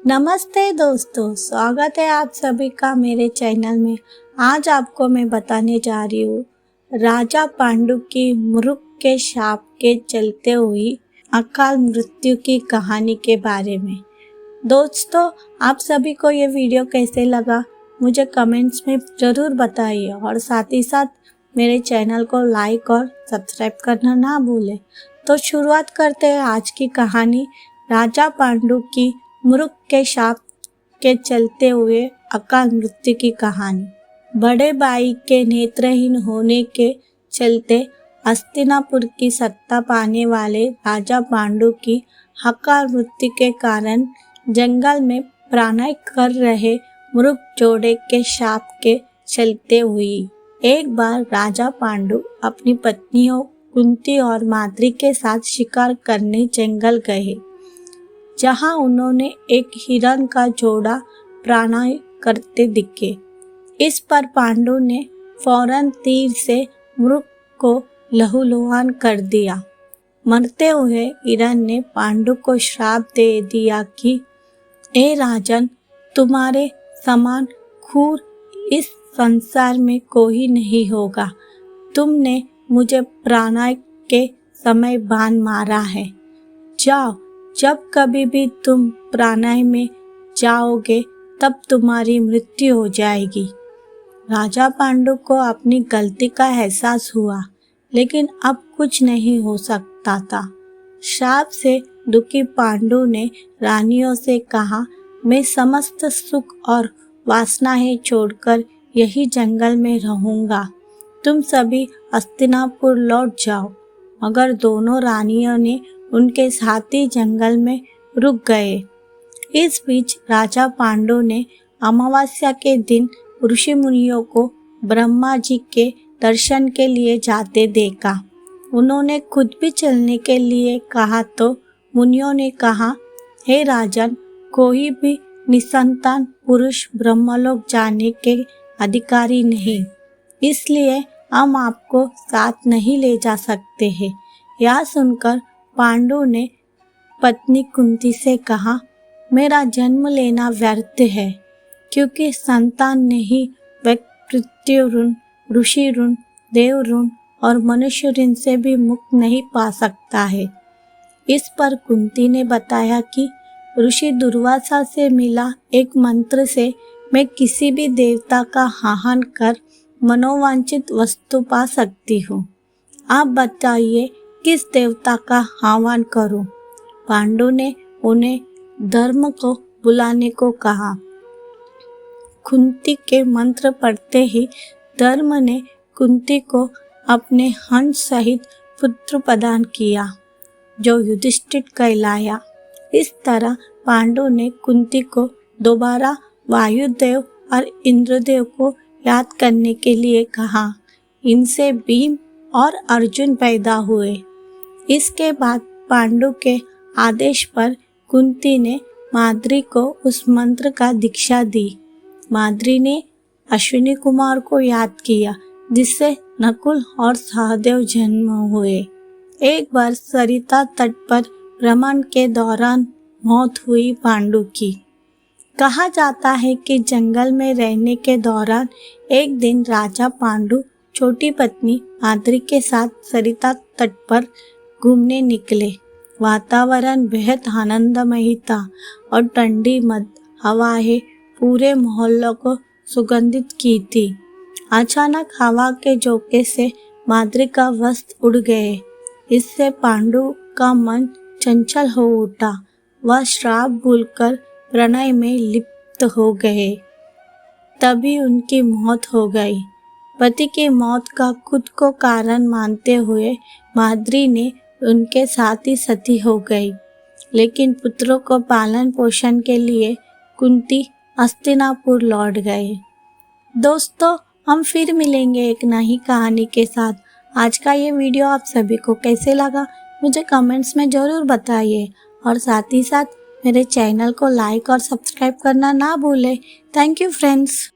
नमस्ते दोस्तों, स्वागत है आप सभी का मेरे चैनल में। आज आपको मैं बताने जा रही हूँ राजा पांडु की मृग के शाप के चलते हुई अकाल मृत्यु की कहानी के बारे में। दोस्तों, आप सभी को ये वीडियो कैसे लगा मुझे कमेंट्स में ज़रूर बताइए और साथ ही साथ मेरे चैनल को लाइक और सब्सक्राइब करना ना भूलें। तो शुरुआत करते हैं आज की कहानी राजा पांडु की मृग के शाप के चलते हुए अकाल मृत्यु की कहानी। बड़े भाई के नेत्रहीन होने के चलते हस्तिनापुर की सत्ता पाने वाले राजा पांडु की अकाल मृत्यु के कारण जंगल में प्राणाय कर रहे मृग जोड़े के शाप के चलते हुई एक बार राजा पांडु अपनी पत्नियों कुंती और माद्री के साथ शिकार करने जंगल गए, जहां उन्होंने एक हिरण का जोड़ा प्राणाय करते दिखे। इस पर पांडु ने फौरन तीर से मृग को लहूलुहान कर दिया। मरते हुए हिरण ने पांडु को श्राप दे दिया कि ए राजन, तुम्हारे समान खूर इस संसार में कोई नहीं होगा। तुमने मुझे प्राणाय के समय बाण मारा है। जाओ, जब कभी भी तुम प्राणाय में जाओगे तब तुम्हारी मृत्यु हो जाएगी। राजा पांडु को अपनी गलती का एहसास हुआ, लेकिन अब कुछ नहीं हो सकता था। श्राप से दुखी पांडु ने रानियों से कहा, मैं समस्त सुख और वासनाएं छोड़कर यही जंगल में रहूंगा। तुम सभी हस्तिनापुर लौट जाओ। मगर दोनों रानियों ने उनके साथी जंगल में रुक गए। इस बीच राजा पांडु ने अमावस्या के दिन ऋषि मुनियों को ब्रह्मा जी के दर्शन के लिए जाते देखा। उन्होंने खुद भी चलने के लिए कहा तो मुनियों ने कहा, हे राजन, कोई भी निसंतान पुरुष ब्रह्मलोक जाने के अधिकारी नहीं, इसलिए हम आपको साथ नहीं ले जा सकते हैं। यह सुनकर पांडु ने पत्नी कुंती से कहा, मेरा जन्म लेना व्यर्थ है, क्योंकि संतान नहीं मृत्यु ऋण, ऋषि ऋण, देव ऋण और मनुष्य ऋण से भी मुक्त नहीं पा सकता है। इस पर कुंती ने बताया कि ऋषि दुर्वासा से मिला एक मंत्र से मैं किसी भी देवता का आह्वान कर मनोवांछित वस्तु पा सकती हूँ। आप बताइए किस देवता का आह्वान करूं? पांडु ने उन्हें धर्म को बुलाने को कहा। कुंती के मंत्र पढ़ते ही धर्म ने कुंती को अपने हंस सहित पुत्र प्रदान किया, जो युधिष्ठिर कहलाया। इस तरह पांडु ने कुंती को दोबारा वायुदेव और इंद्रदेव को याद करने के लिए कहा। इनसे भीम और अर्जुन पैदा हुए। इसके बाद पांडु के आदेश पर कुंती ने माद्री को उस मंत्र का दीक्षा दी। माद्री ने अश्विनी कुमार को याद किया, जिससे नकुल और सहदेव जन्म हुए। एक बार सरिता तट पर भ्रमण के दौरान मौत हुई पांडु की। कहा जाता है कि जंगल में रहने के दौरान एक दिन राजा पांडु छोटी पत्नी माद्री के साथ सरिता तट पर घूमने निकले। वातावरण बेहद आनंदमय था और ठंडी मद हवाएं पूरे मोहल्ले को सुगंधित की थी। अचानक हवा के झोंके से माद्री का वस्त्र उड़ गए। इससे पांडु का मन चंचल हो उठा। वह श्राप भूलकर प्रणय में लिप्त हो गए। तभी उनकी मौत हो गई। पति की मौत का खुद को कारण मानते हुए माद्री ने उनके साथ ही सती हो गई। लेकिन पुत्रों को पालन पोषण के लिए कुंती हस्तिनापुर लौट गए। दोस्तों, हम फिर मिलेंगे एक नई कहानी के साथ। आज का ये वीडियो आप सभी को कैसे लगा मुझे कमेंट्स में ज़रूर बताइए और साथ ही साथ मेरे चैनल को लाइक और सब्सक्राइब करना ना भूलें। Thank you friends.